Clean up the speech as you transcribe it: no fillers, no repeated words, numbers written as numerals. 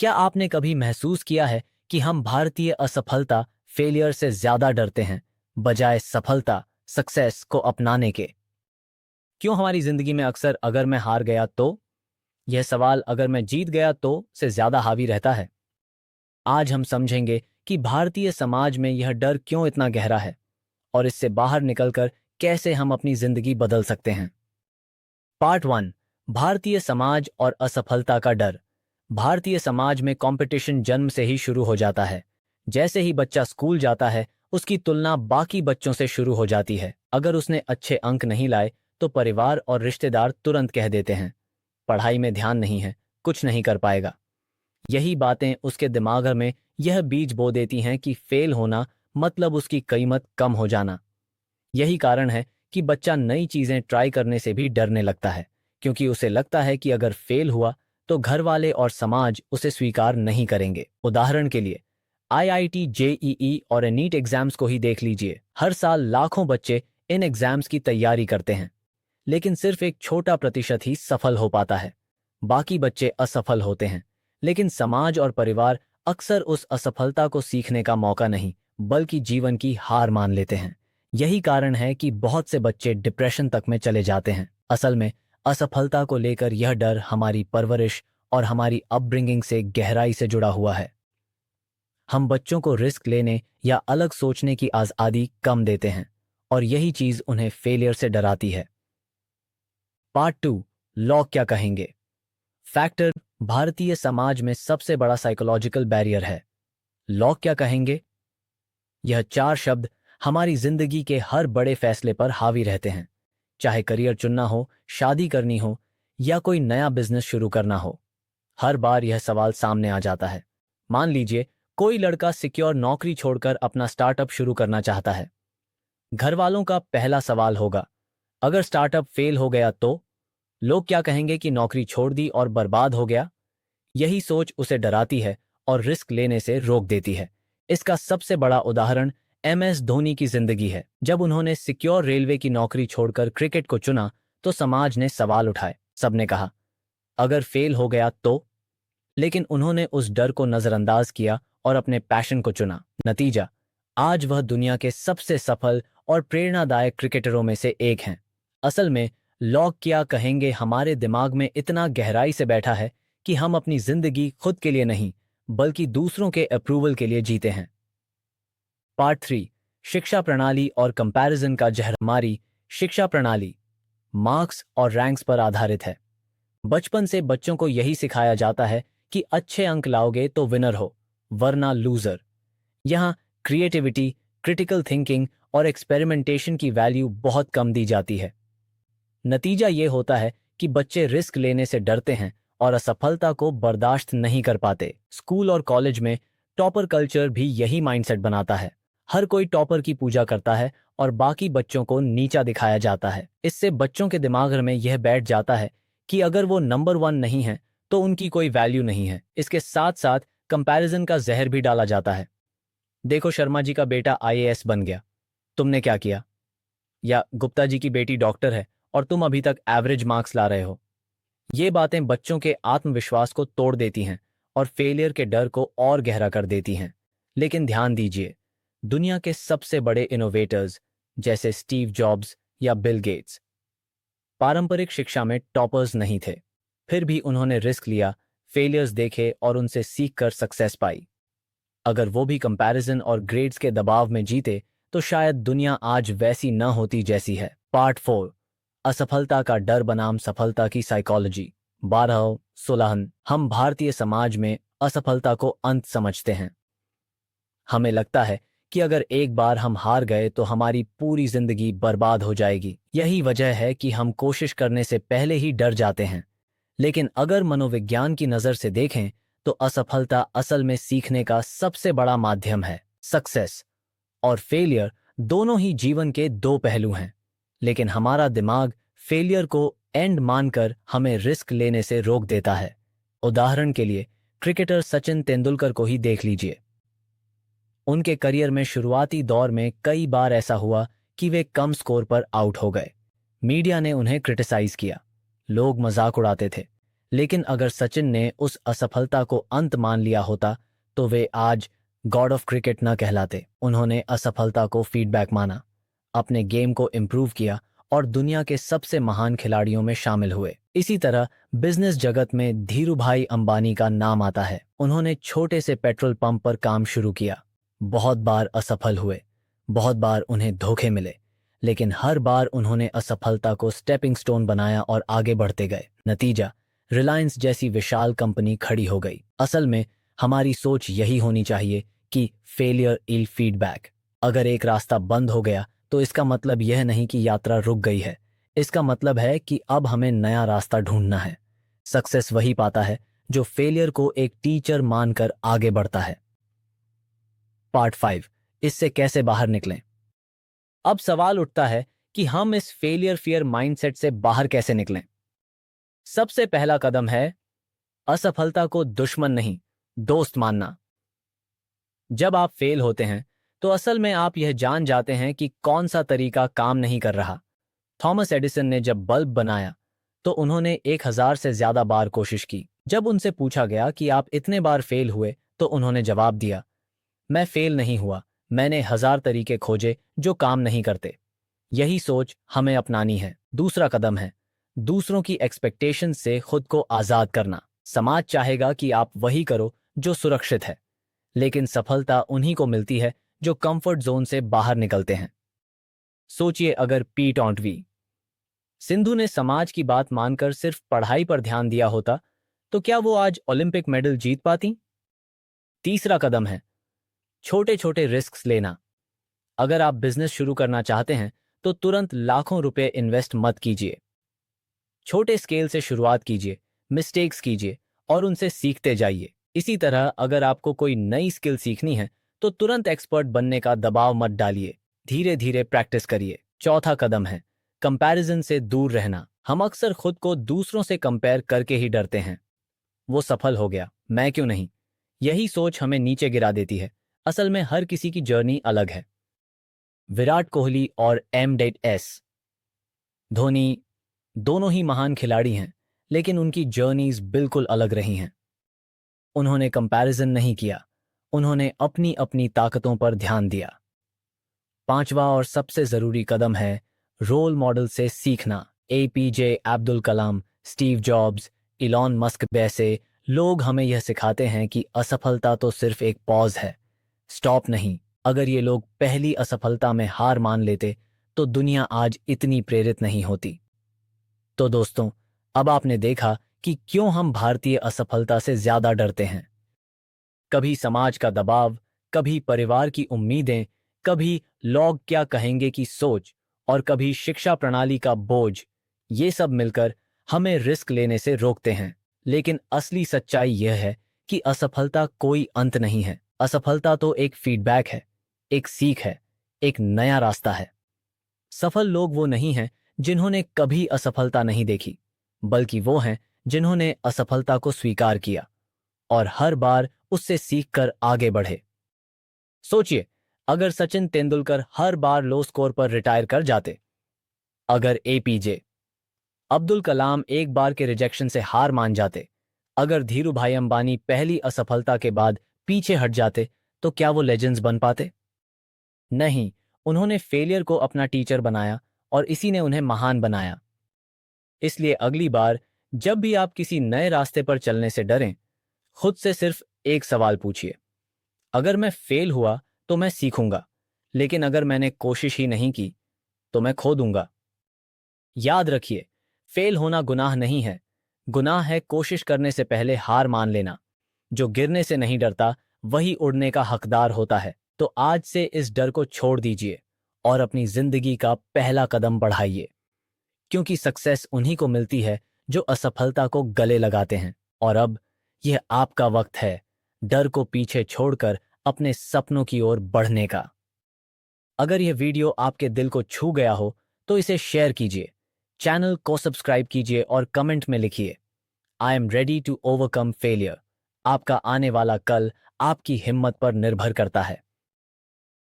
क्या आपने कभी महसूस किया है कि हम भारतीय असफलता फेलियर से ज्यादा डरते हैं बजाय सफलता सक्सेस को अपनाने के? क्यों हमारी जिंदगी में अक्सर अगर मैं हार गया तो, यह सवाल अगर मैं जीत गया तो से ज्यादा हावी रहता है? आज हम समझेंगे कि भारतीय समाज में यह डर क्यों इतना गहरा है और इससे बाहर निकलकर कैसे हम अपनी जिंदगी बदल सकते हैं। पार्ट 1। भारतीय समाज और असफलता का डर। भारतीय समाज में कंपटीशन जन्म से ही शुरू हो जाता है। जैसे ही बच्चा स्कूल जाता है, उसकी तुलना बाकी बच्चों से शुरू हो जाती है। अगर उसने अच्छे अंक नहीं लाए तो परिवार और रिश्तेदार तुरंत कह देते हैं, पढ़ाई में ध्यान नहीं है, कुछ नहीं कर पाएगा। यही बातें उसके दिमाग में यह बीज बो देती हैं कि फेल होना मतलब उसकी कीमत कम हो जाना। यही कारण है कि बच्चा नई चीजें ट्राई करने से भी डरने लगता है, क्योंकि उसे लगता है कि अगर फेल हुआ तो घर वाले और समाज उसे स्वीकार नहीं करेंगे। उदाहरण के लिए आईआईटी, जेईई और नीट एग्जाम्स को ही देख लीजिए। हर साल लाखों बच्चे इन एग्जाम्स की तैयारी करते हैं, लेकिन सिर्फ एक छोटा प्रतिशत ही सफल हो पाता है। बाकी बच्चे असफल होते हैं, लेकिन समाज और परिवार अक्सर उस असफलता को सीखने का मौका नहीं बल्कि जीवन की हार मान लेते हैं। यही कारण है कि बहुत से बच्चे डिप्रेशन तक में चले जाते हैं। असल में असफलता को लेकर यह डर हमारी परवरिश और हमारी अपब्रिंगिंग से गहराई से जुड़ा हुआ है। हम बच्चों को रिस्क लेने या अलग सोचने की आज़ादी कम देते हैं और यही चीज उन्हें फेलियर से डराती है। पार्ट 2। लोग क्या कहेंगे? फैक्टर भारतीय समाज में सबसे बड़ा साइकोलॉजिकल बैरियर है। लोग क्या कहेंगे? यह 4 शब्द हमारी जिंदगी के हर बड़े फैसले पर हावी रहते हैं। चाहे करियर चुनना हो, शादी करनी हो या कोई नया बिजनेस शुरू करना हो, हर बार यह सवाल सामने आ जाता है। मान लीजिए कोई लड़का सिक्योर नौकरी छोड़कर अपना स्टार्टअप शुरू करना चाहता है। घर वालों का पहला सवाल होगा, अगर स्टार्टअप फेल हो गया तो? लोग क्या कहेंगे कि नौकरी छोड़ दी और बर्बाद हो गया? यही सोच उसे डराती है और रिस्क लेने से रोक देती है। इसका सबसे बड़ा उदाहरण एमएस धोनी की जिंदगी है। जब उन्होंने सिक्योर रेलवे की नौकरी छोड़कर क्रिकेट को चुना तो समाज ने सवाल उठाए। सबने कहा, अगर फेल हो गया तो? लेकिन उन्होंने उस डर को नजरअंदाज किया और अपने पैशन को चुना। नतीजा, आज वह दुनिया के सबसे सफल और प्रेरणादायक क्रिकेटरों में से एक हैं। असल में लोग क्या कहेंगे हमारे दिमाग में इतना गहराई से बैठा है कि हम अपनी जिंदगी खुद के लिए नहीं बल्कि दूसरों के अप्रूवल के लिए जीते हैं। पार्ट 3। शिक्षा प्रणाली और कंपैरिजन का जहर। हमारी शिक्षा प्रणाली मार्क्स और रैंक्स पर आधारित है। बचपन से बच्चों को यही सिखाया जाता है कि अच्छे अंक लाओगे तो विनर हो, वरना लूजर। यहाँ क्रिएटिविटी, क्रिटिकल थिंकिंग और एक्सपेरिमेंटेशन की वैल्यू बहुत कम दी जाती है। नतीजा ये होता है कि बच्चे रिस्क लेने से डरते हैं और असफलता को बर्दाश्त नहीं कर पाते। स्कूल और कॉलेज में टॉपर कल्चर भी यही माइंडसेट बनाता है। हर कोई टॉपर की पूजा करता है और बाकी बच्चों को नीचा दिखाया जाता है। इससे बच्चों के दिमाग में यह बैठ जाता है कि अगर वो नंबर 1 नहीं है तो उनकी कोई वैल्यू नहीं है। इसके साथ साथ कंपैरिजन का जहर भी डाला जाता है। देखो, शर्मा जी का बेटा आईएएस बन गया, तुमने क्या किया? या गुप्ता जी की बेटी डॉक्टर है और तुम अभी तक एवरेज मार्क्स ला रहे हो। ये बातें बच्चों के आत्मविश्वास को तोड़ देती हैं और फेलियर के डर को और गहरा कर देती हैं। लेकिन ध्यान दीजिए, दुनिया के सबसे बड़े इनोवेटर्स जैसे स्टीव जॉब्स या बिल गेट्स पारंपरिक शिक्षा में टॉपर्स नहीं थे। फिर भी उन्होंने रिस्क लिया, फेलियर्स देखे और उनसे सीखकर सक्सेस पाई। अगर वो भी कंपैरिजन और ग्रेड्स के दबाव में जीते तो शायद दुनिया आज वैसी न होती जैसी है। पार्ट 4। असफलता का डर बनाम सफलता की साइकोलॉजी। 12 हम भारतीय समाज में असफलता को अंत समझते हैं। हमें लगता है कि अगर एक बार हम हार गए तो हमारी पूरी जिंदगी बर्बाद हो जाएगी। यही वजह है कि हम कोशिश करने से पहले ही डर जाते हैं। लेकिन अगर मनोविज्ञान की नजर से देखें तो असफलता असल में सीखने का सबसे बड़ा माध्यम है। सक्सेस और फेलियर दोनों ही जीवन के 2 पहलू हैं, लेकिन हमारा दिमाग फेलियर को एंड मानकर हमें रिस्क लेने से रोक देता है। उदाहरण के लिए क्रिकेटर सचिन तेंदुलकर को ही देख लीजिए। उनके करियर में शुरुआती दौर में कई बार ऐसा हुआ कि वे कम स्कोर पर आउट हो गए। मीडिया ने उन्हें क्रिटिसाइज किया, लोग मजाक उड़ाते थे, लेकिन अगर सचिन ने उस असफलता को अंत मान लिया होता तो वे आज गॉड ऑफ क्रिकेट न कहलाते। उन्होंने असफलता को फीडबैक माना, अपने गेम को इम्प्रूव किया और दुनिया के सबसे महान खिलाड़ियों में शामिल हुए। इसी तरह बिजनेस जगत में धीरूभाई अंबानी का नाम आता है। उन्होंने छोटे से पेट्रोल पंप पर काम शुरू किया, बहुत बार असफल हुए, बहुत बार उन्हें धोखे मिले, लेकिन हर बार उन्होंने असफलता को स्टेपिंग स्टोन बनाया और आगे बढ़ते गए। नतीजा, रिलायंस जैसी विशाल कंपनी खड़ी हो गई। असल में हमारी सोच यही होनी चाहिए कि फेलियर इल फीडबैक। अगर एक रास्ता बंद हो गया तो इसका मतलब यह नहीं कि यात्रा रुक गई है, इसका मतलब है कि अब हमें नया रास्ता ढूंढना है। सक्सेस वही पाता है जो फेलियर को एक टीचर मानकर आगे बढ़ता है। पार्ट 5, इससे कैसे बाहर निकलें। अब सवाल उठता है कि हम इस फेलियर फियर माइंडसेट से बाहर कैसे निकलें। सबसे पहला कदम है असफलता को दुश्मन नहीं, दोस्त मानना। जब आप फेल होते हैं तो असल में आप यह जान जाते हैं कि कौन सा तरीका काम नहीं कर रहा। थॉमस एडिसन ने जब बल्ब बनाया तो उन्होंने 1000 से ज्यादा बार कोशिश की। जब उनसे पूछा गया कि आप इतने बार फेल हुए तो उन्होंने जवाब दिया, मैं फेल नहीं हुआ, मैंने 1000 तरीके खोजे जो काम नहीं करते। यही सोच हमें अपनानी है। दूसरा कदम है दूसरों की एक्सपेक्टेशन से खुद को आजाद करना। समाज चाहेगा कि आप वही करो जो सुरक्षित है, लेकिन सफलता उन्हीं को मिलती है जो कंफर्ट जोन से बाहर निकलते हैं। सोचिए, अगर पी.वी. सिंधु ने समाज की बात मानकर सिर्फ पढ़ाई पर ध्यान दिया होता तो क्या वो आज ओलंपिक मेडल जीत पाती? तीसरा कदम है छोटे छोटे रिस्क लेना। अगर आप बिजनेस शुरू करना चाहते हैं तो तुरंत लाखों रुपए इन्वेस्ट मत कीजिए। छोटे स्केल से शुरुआत कीजिए, मिस्टेक्स कीजिए और उनसे सीखते जाइए। इसी तरह अगर आपको कोई नई स्किल सीखनी है तो तुरंत एक्सपर्ट बनने का दबाव मत डालिए, धीरे धीरे प्रैक्टिस करिए। चौथा कदम है कंपैरिजन से दूर रहना। हम अक्सर खुद को दूसरों से कंपेयर करके ही डरते हैं। वो सफल हो गया, मैं क्यों नहीं? यही सोच हमें नीचे गिरा देती है। असल में हर किसी की जर्नी अलग है। विराट कोहली और एम.एस. धोनी दोनों ही महान खिलाड़ी हैं, लेकिन उनकी जर्नीज बिल्कुल अलग रही हैं। उन्होंने कंपैरिजन नहीं किया, उन्होंने अपनी अपनी ताकतों पर ध्यान दिया। पांचवा और सबसे जरूरी कदम है रोल मॉडल से सीखना। APJ. Abdul Kalam, Steve jobs, Elon Musk जैसे लोग हमें यह सिखाते हैं कि असफलता तो सिर्फ एक पॉज है, स्टॉप नहीं। अगर ये लोग पहली असफलता में हार मान लेते तो दुनिया आज इतनी प्रेरित नहीं होती। तो दोस्तों, अब आपने देखा कि क्यों हम भारतीय असफलता से ज्यादा डरते हैं। कभी समाज का दबाव, कभी परिवार की उम्मीदें, कभी लोग क्या कहेंगे की सोच और कभी शिक्षा प्रणाली का बोझ। ये सब मिलकर हमें रिस्क लेने से रोकते हैं। लेकिन असली सच्चाई यह है कि असफलता कोई अंत नहीं है। असफलता तो एक फीडबैक है, एक सीख है, एक नया रास्ता है। सफल लोग वो नहीं हैं जिन्होंने कभी असफलता नहीं देखी, बल्कि वो हैं जिन्होंने असफलता को स्वीकार किया और हर बार उससे सीखकर आगे बढ़े। सोचिए, अगर सचिन तेंदुलकर हर बार लो स्कोर पर रिटायर कर जाते, अगर ए.पी.जे. अब्दुल कलाम एक बार के रिजेक्शन से हार मान जाते, अगर धीरूभाई अंबानी पहली असफलता के बाद पीछे हट जाते, तो क्या वो लेजेंड्स बन पाते? नहीं, उन्होंने फेलियर को अपना टीचर बनाया और इसी ने उन्हें महान बनाया। इसलिए अगली बार जब भी आप किसी नए रास्ते पर चलने से डरें, खुद से सिर्फ एक सवाल पूछिए, अगर मैं फेल हुआ तो मैं सीखूंगा, लेकिन अगर मैंने कोशिश ही नहीं की तो मैं खो दूंगा। याद रखिए, फेल होना गुनाह नहीं है, गुनाह है कोशिश करने से पहले हार मान लेना। जो गिरने से नहीं डरता वही उड़ने का हकदार होता है। तो आज से इस डर को छोड़ दीजिए और अपनी जिंदगी का पहला कदम बढ़ाइए, क्योंकि सक्सेस उन्हीं को मिलती है जो असफलता को गले लगाते हैं। और अब यह आपका वक्त है डर को पीछे छोड़कर अपने सपनों की ओर बढ़ने का। अगर यह वीडियो आपके दिल को छू गया हो तो इसे शेयर कीजिए, चैनल को सब्सक्राइब कीजिए और कमेंट में लिखिए, I am ready to overcome failure. आपका आने वाला कल आपकी हिम्मत पर निर्भर करता है।